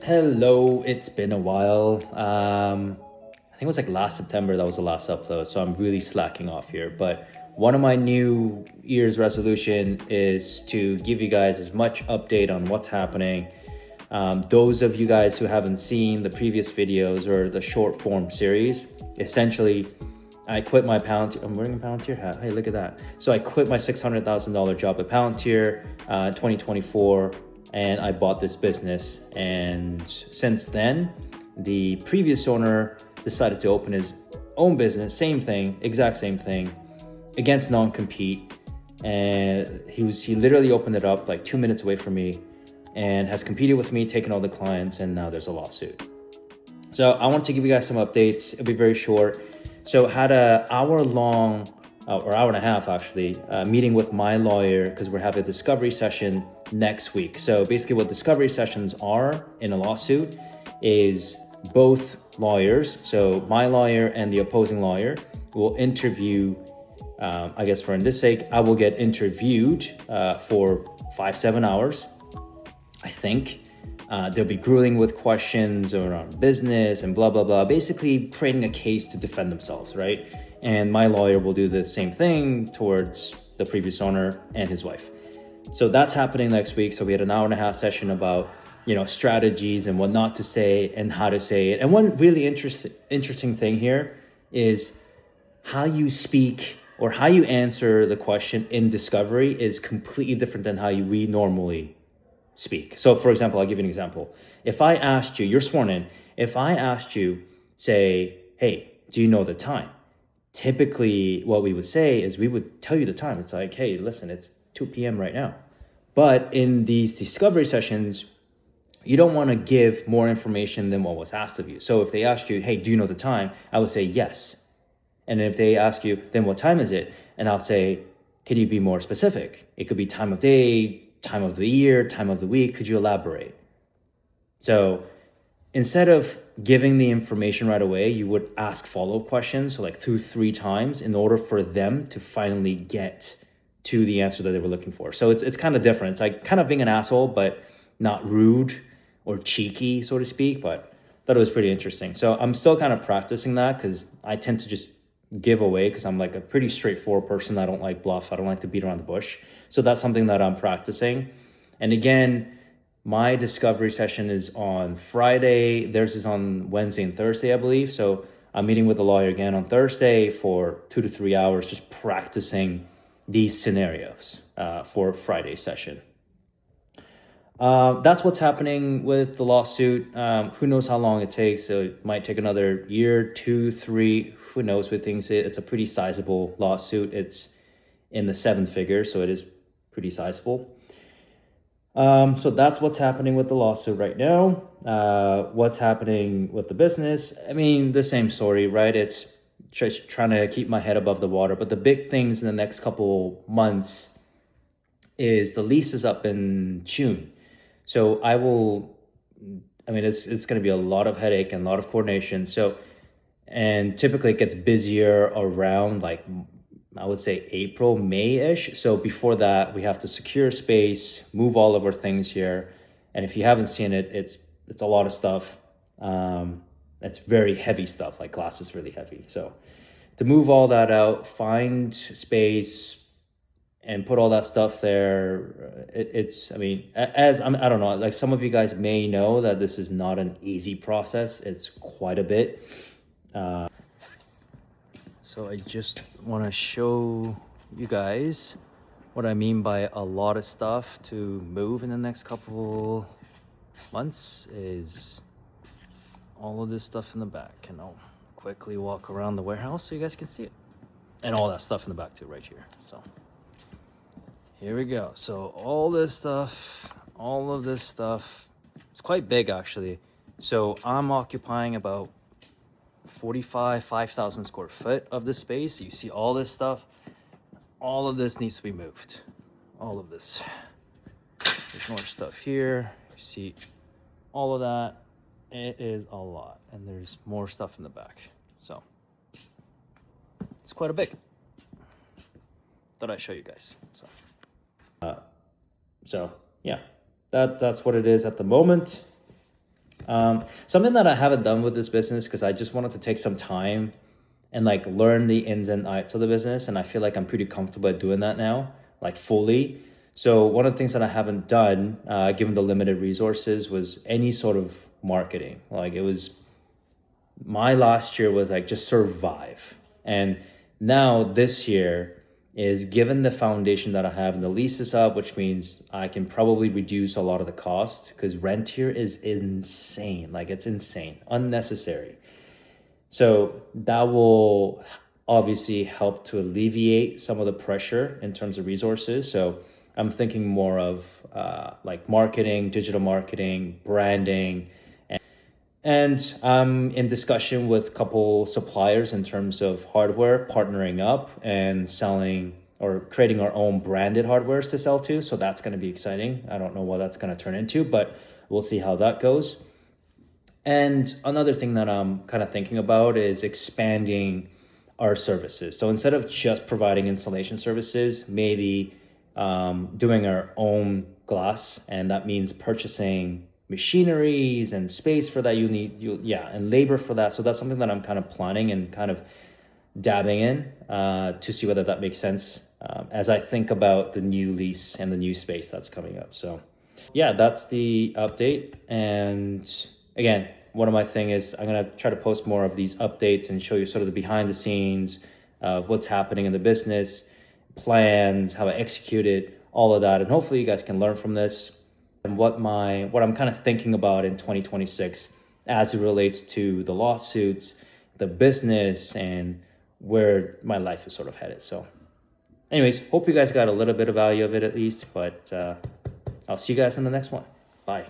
Hello, it's been a while. I think it was like last September that was the last upload, so I'm really slacking off here. But one of my New Year's resolution is to give you guys as much update on what's happening. Those of you guys who haven't seen the previous videos or the short form series, essentially, I quit my Palantir. I'm wearing a Palantir hat. Hey, look at that. So I quit my $600,000 job at Palantir in 2024, and I bought this business. And since then, the previous owner decided to open his own business. Same thing, exact same thing, against non-compete. And he literally opened it up like 2 minutes away from me, and has competed with me, taken all the clients, and now there's a lawsuit. So I want to give you guys some updates. It'll be very short. So had a hour-long, or hour and a half actually, meeting with my lawyer because we're having a discovery session next week. So basically what discovery sessions are in a lawsuit is both lawyers, so my lawyer and the opposing lawyer, will interview, I guess for in this sake, I will get interviewed for 5-7 hours, I think. They'll be grueling with questions around business and blah, blah, blah, basically creating a case to defend themselves, right? And my lawyer will do the same thing towards the previous owner and his wife. So that's happening next week. So we had an hour and a half session about, strategies and what not to say and how to say it. And one really interesting thing here is how you speak or how you answer the question in discovery is completely different than how we normally speak. So for example, I'll give you an example. If I asked you, you're sworn in, if I asked you, say, hey, do you know the time? Typically what we would say is we would tell you the time. It's like, hey, listen, it's 2 p.m. right now. But in these discovery sessions, you don't want to give more information than what was asked of you. So if they ask you, hey, do you know the time? I would say yes. And if they ask you, then what time is it? And I'll say, can you be more specific? It could be time of day, time of the year, time of the week. Could you elaborate? So instead of giving the information right away, you would ask follow-up questions, so like 2-3 times, in order for them to finally get to the answer that they were looking for. So it's kind of different. It's like kind of being an asshole, but not rude or cheeky, so to speak. But I thought it was pretty interesting. So I'm still kind of practicing that because I tend to just give away because I'm like a pretty straightforward person. I don't like bluff. I don't like to beat around the bush. So that's something that I'm practicing. And again, my discovery session is on Friday. Theirs is on Wednesday and Thursday, I believe. So I'm meeting with the lawyer again on Thursday for 2 to 3 hours, just practicing these scenarios for Friday's session. That's what's happening with the lawsuit. Who knows how long it takes? So it might take another year, 2, 3. Who knows with things? It's a pretty sizable lawsuit. It's in the 7 figures, so it is pretty sizable. So that's what's happening with the lawsuit right now. What's happening with the business? I mean, the same story, right? It's just trying to keep my head above the water. But the big things in the next couple months is the lease is up in June. So it's going to be a lot of headache and a lot of coordination. And typically it gets busier around like, I would say April, May-ish. So before that, we have to secure space, move all of our things here. And if you haven't seen it, it's a lot of stuff. It's very heavy stuff, like glass is really heavy. So to move all that out, find space, and put all that stuff there, I don't know, like some of you guys may know that this is not an easy process. It's quite a bit. So I just want to show you guys what I mean by a lot of stuff to move in the next couple months is all of this stuff in the back. And I'll quickly walk around the warehouse so you guys can see it. And all that stuff in the back too, right here. So here we go. So all of this stuff, it's quite big actually. So I'm occupying about 5,000 square foot of the space. You see all this stuff. All of this needs to be moved. All of this. There's more stuff here. You see all of that. It is a lot. And there's more stuff in the back. So it's quite a big. Thought I'd show you guys. So yeah, that's what it is at the moment. Something that I haven't done with this business because I just wanted to take some time and like learn the ins and outs of the business, and I feel like I'm pretty comfortable at doing that now, like fully. So one of the things that I haven't done, given the limited resources, was any sort of marketing. Like it was my last year was like just survive, and now this year is given the foundation that I have and the lease is up, which means I can probably reduce a lot of the cost because rent here is insane. Like it's insane, unnecessary. So that will obviously help to alleviate some of the pressure in terms of resources. So I'm thinking more of like marketing, digital marketing, branding, and I'm in discussion with a couple suppliers in terms of hardware, partnering up and selling or creating our own branded hardwares to sell to. So that's going to be exciting. I don't know what that's going to turn into, but we'll see how that goes. And another thing that I'm kind of thinking about is expanding our services. So instead of just providing installation services, maybe doing our own glass, and that means purchasing machineries and space for that. And labor for that. So that's something that I'm kind of planning and kind of dabbing in to see whether that makes sense as I think about the new lease and the new space that's coming up. So yeah, that's the update. And again, one of my thing is I'm going to try to post more of these updates and show you sort of the behind the scenes of what's happening in the business, plans, how I execute it, all of that. And hopefully you guys can learn from this and what I'm kind of thinking about in 2026 as it relates to the lawsuits, the business, and where my life is sort of headed. So anyways, hope you guys got a little bit of value of it at least, but I'll see you guys in the next one. Bye.